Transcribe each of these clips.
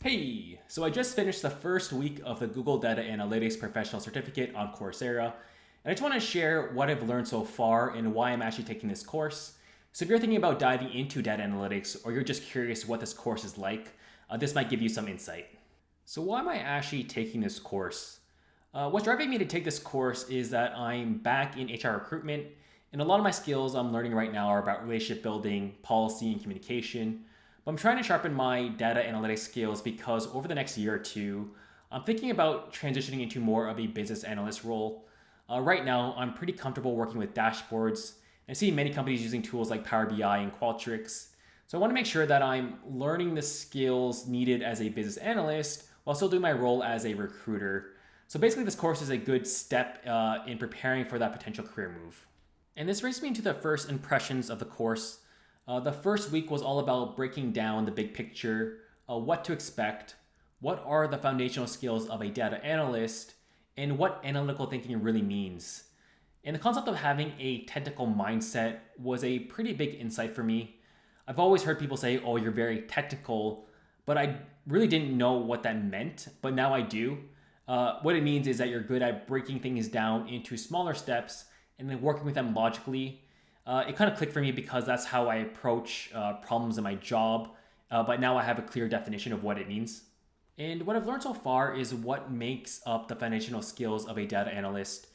Hey, so I just finished the first week of the Google Data Analytics Professional Certificate on Coursera, and I just want to share what I've learned so far and why I'm actually taking this course. So if you're thinking about diving into data analytics or you're just curious what this course is like, this might give you some insight. So why am I actually taking this course? What's driving me to take this course is that I'm back in HR recruitment, and a lot of my skills I'm learning right now are about relationship building, policy, and communication. But I'm trying to sharpen my data analytics skills because over the next year or two, I'm thinking about transitioning into more of a business analyst role. Right now, I'm pretty comfortable working with dashboards and see many companies using tools like Power BI and Qualtrics. So I want to make sure that I'm learning the skills needed as a business analyst while still doing my role as a recruiter. So basically, this course is a good step in preparing for that potential career move. And this brings me into the first impressions of the course. The first week was all about breaking down the big picture, what to expect, what are the foundational skills of a data analyst, and what analytical thinking really means. And the concept of having a technical mindset was a pretty big insight for me. I've always heard people say, oh, you're very technical, but I really didn't know what that meant, but now I do. What it means is that you're good at breaking things down into smaller steps and then working with them logically. It kind of clicked for me because that's how I approach problems in my job, but now I have a clear definition of what it means. And what I've learned so far is what makes up the foundational skills of a data analyst.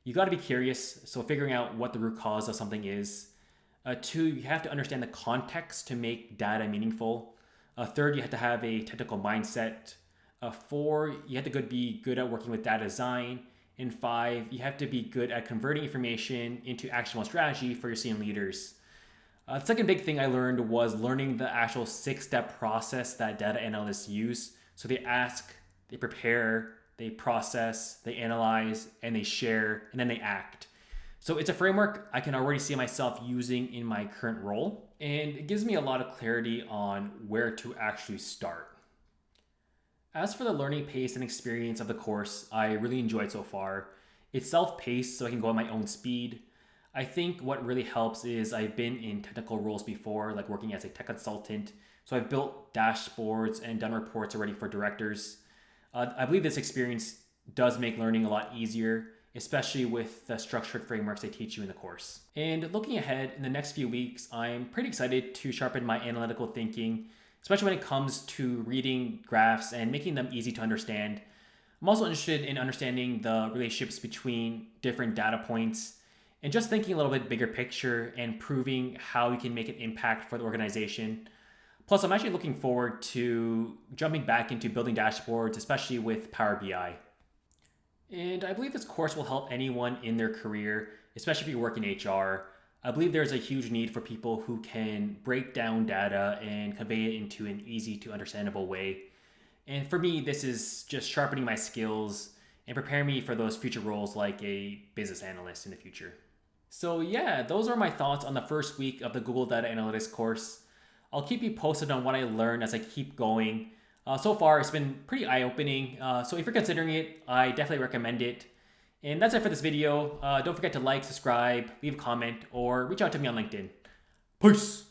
You got to be curious, so figuring out what the root cause of something is. Two, you have to understand the context to make data meaningful. Third, you have to have a technical mindset. Four, you have to be good at working with data design. And five, you have to be good at converting information into actionable strategy for your senior leaders. The second big thing I learned was learning the actual 6-step process that data analysts use. So they ask, they prepare, they process, they analyze, and they share, and then they act. So it's a framework I can already see myself using in my current role, and it gives me a lot of clarity on where to actually start. As for the learning pace and experience of the course, I really enjoyed so far. It's self-paced, so I can go at my own speed. I think what really helps is I've been in technical roles before, like working as a tech consultant. So I've built dashboards and done reports already for directors. I believe this experience does make learning a lot easier, especially with the structured frameworks they teach you in the course. And looking ahead in the next few weeks, I'm pretty excited to sharpen my analytical thinking, especially when it comes to reading graphs and making them easy to understand. I'm also interested in understanding the relationships between different data points and just thinking a little bit bigger picture and proving how you can make an impact for the organization. Plus, I'm actually looking forward to jumping back into building dashboards, especially with Power BI. And I believe this course will help anyone in their career, especially if you work in HR. I believe there's a huge need for people who can break down data and convey it into an easy to understandable way. And for me, this is just sharpening my skills and preparing me for those future roles like a business analyst in the future. So yeah, those are my thoughts on the first week of the Google Data Analytics course. I'll keep you posted on what I learn as I keep going. So far, it's been pretty eye-opening. So if you're considering it, I definitely recommend it. And that's it for this video. Don't forget to like, subscribe, leave a comment, or reach out to me on LinkedIn. Peace!